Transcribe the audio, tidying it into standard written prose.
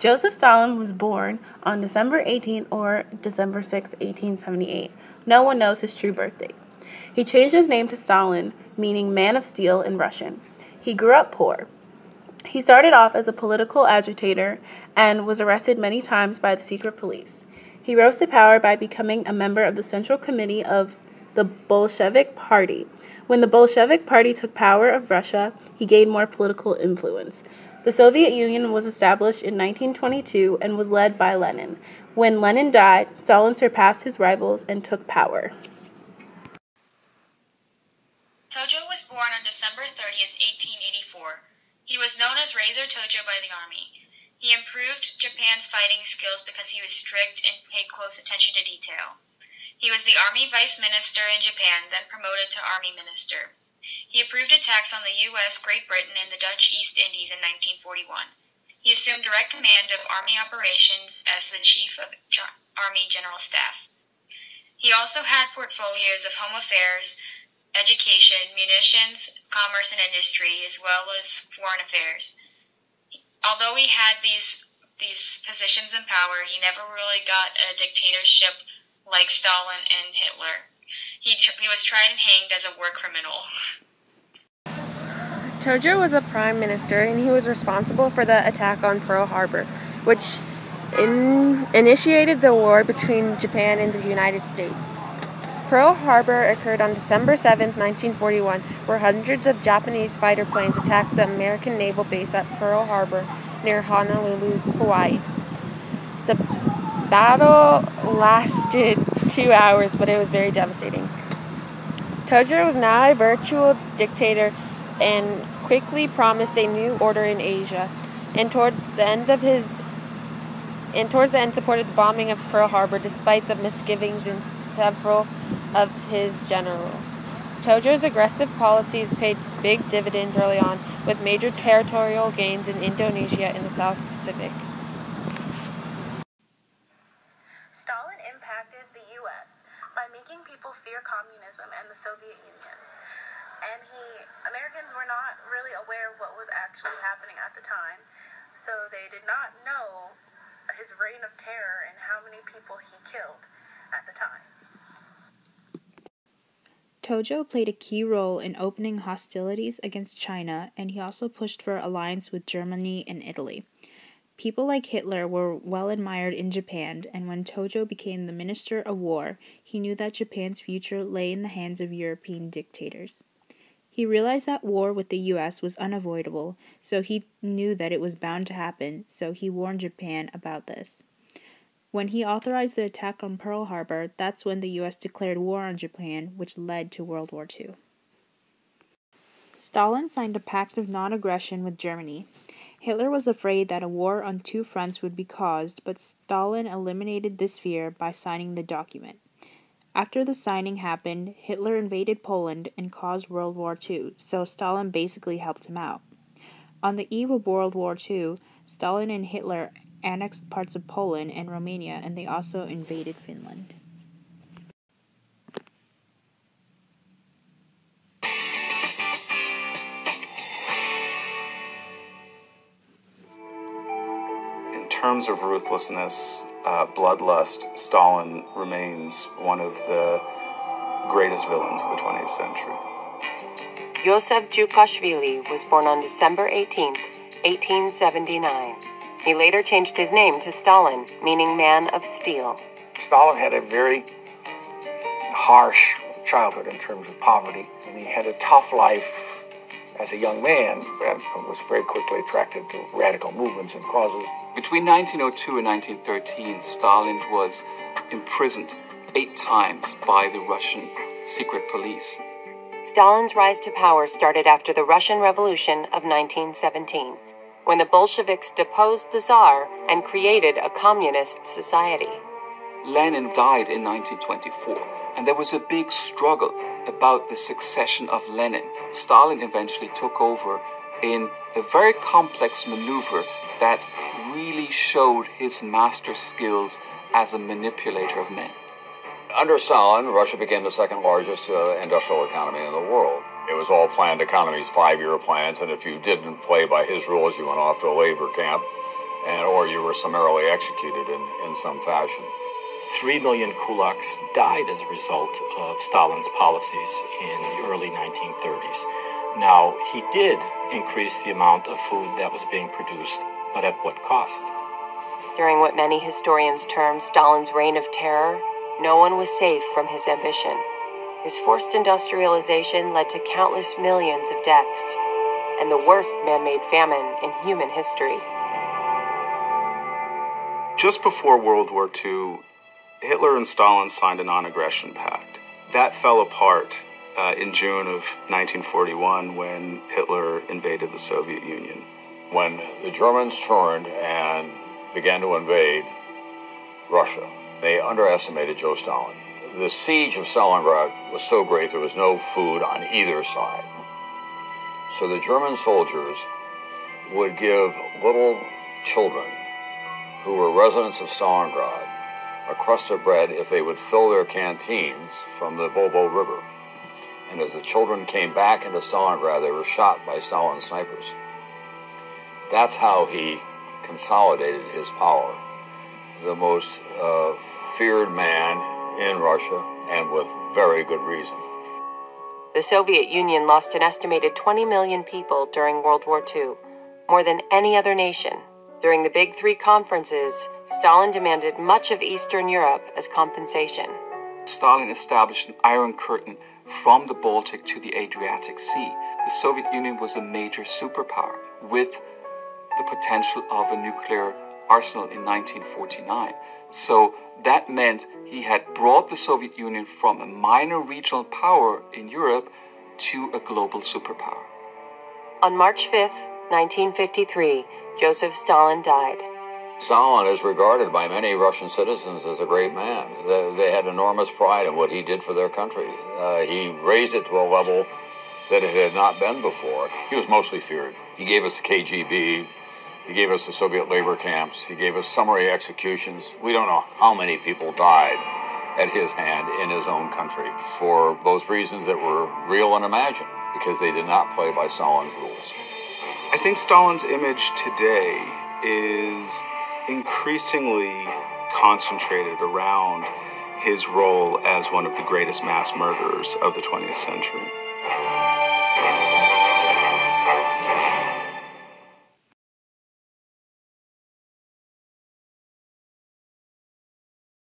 Joseph Stalin was born on December 18th or December 6, 1878. No one knows his true birth date. He changed his name to Stalin, meaning man of steel in Russian. He grew up poor. He started off as a political agitator and was arrested many times by the secret police. He rose to power by becoming a member of the Central Committee of the Bolshevik Party. When the Bolshevik Party took power of Russia, he gained more political influence. The Soviet Union was established in 1922 and was led by Lenin. When Lenin died, Stalin surpassed his rivals and took power. Tojo was born on December 30th, 1884. He was known as Razor Tojo by the army. He improved Japan's fighting skills because he was strict and paid close attention to detail. He was the army vice minister in Japan, then promoted to army minister. He approved attacks on the U.S., Great Britain, and the Dutch East Indies in 1941. He assumed direct command of army operations as the chief of Army General Staff. He also had portfolios of home affairs, education, munitions, commerce, and industry, as well as foreign affairs. Although he had these positions in power, he never really got a dictatorship like Stalin and Hitler. He was tried and hanged as a war criminal. Tojo was a prime minister, and he was responsible for the attack on Pearl Harbor, which initiated the war between Japan and the United States. Pearl Harbor occurred on December 7, 1941, where hundreds of Japanese fighter planes attacked the American naval base at Pearl Harbor near Honolulu, Hawaii. The battle lasted 2 hours, but it was very devastating. Tojo was now a virtual dictator and quickly promised a new order in Asia, and towards the end supported the bombing of Pearl Harbor despite the misgivings in several of his generals. Tojo's aggressive policies paid big dividends early on, with major territorial gains in Indonesia and the South Pacific. Stalin impacted the U.S. by making people fear communism and the Soviet Union. And Americans were not really aware of what was actually happening at the time, so they did not know his reign of terror and how many people he killed at the time. Tojo played a key role in opening hostilities against China, and he also pushed for alliance with Germany and Italy. People like Hitler were well admired in Japan, and when Tojo became the Minister of War, he knew that Japan's future lay in the hands of European dictators. He realized that war with the U.S. was unavoidable, so he knew that it was bound to happen, so he warned Japan about this. When he authorized the attack on Pearl Harbor, that's when the U.S. declared war on Japan, which led to World War II. Stalin signed a pact of non-aggression with Germany. Hitler was afraid that a war on two fronts would be caused, but Stalin eliminated this fear by signing the document. After the signing happened, Hitler invaded Poland and caused World War II, so Stalin basically helped him out. On the eve of World War II, Stalin and Hitler annexed parts of Poland and Romania, and they also invaded Finland. In terms of ruthlessness, bloodlust, Stalin remains one of the greatest villains of the 20th century. Joseph Jukashvili was born on December 18, 1879. He later changed his name to Stalin, meaning man of steel. Stalin had a very harsh childhood in terms of poverty, and he had a tough life as a young man and was very quickly attracted to radical movements and causes. Between 1902 and 1913, Stalin was imprisoned 8 times by the Russian secret police. Stalin's rise to power started after the Russian Revolution of 1917, when the Bolsheviks deposed the Tsar and created a communist society. Lenin died in 1924, and there was a big struggle about the succession of Lenin. Stalin eventually took over in a very complex maneuver that really showed his master skills as a manipulator of men. Under Stalin, Russia became the second largest industrial economy in the world. It was all planned economies, 5-year plans, and if you didn't play by his rules, you went off to a labor camp. or you were summarily executed in some fashion. 3 million kulaks died as a result of Stalin's policies in the early 1930s. Now, he did increase the amount of food that was being produced, but at what cost? During what many historians term Stalin's reign of terror, no one was safe from his ambition. His forced industrialization led to countless millions of deaths, and the worst man-made famine in human history. Just before World War II, Hitler and Stalin signed a non-aggression pact. That fell apart in June of 1941 when Hitler invaded the Soviet Union. When the Germans turned and began to invade Russia, they underestimated Joe Stalin. The siege of Stalingrad was so great there was no food on either side. So the German soldiers would give little children who were residents of Stalingrad a crust of bread if they would fill their canteens from the Volga River. And as the children came back into Stalingrad, they were shot by Stalin snipers. That's how he consolidated his power. The most feared man in Russia, and with very good reason. The Soviet Union lost an estimated 20 million people during World War II, more than any other nation. During the Big Three conferences, Stalin demanded much of Eastern Europe as compensation. Stalin established an Iron Curtain from the Baltic to the Adriatic Sea. The Soviet Union was a major superpower with the potential of a nuclear arsenal in 1949. So that meant he had brought the Soviet Union from a minor regional power in Europe to a global superpower. On March 5th, 1953, Joseph Stalin died. Stalin is regarded by many Russian citizens as a great man. They had enormous pride in what he did for their country. He raised it to a level that it had not been before. He was mostly feared. He gave us the KGB. He gave us the Soviet labor camps. He gave us summary executions. We don't know how many people died at his hand in his own country for both reasons that were real and imagined, because they did not play by Stalin's rules. I think Stalin's image today is increasingly concentrated around his role as one of the greatest mass murderers of the 20th century.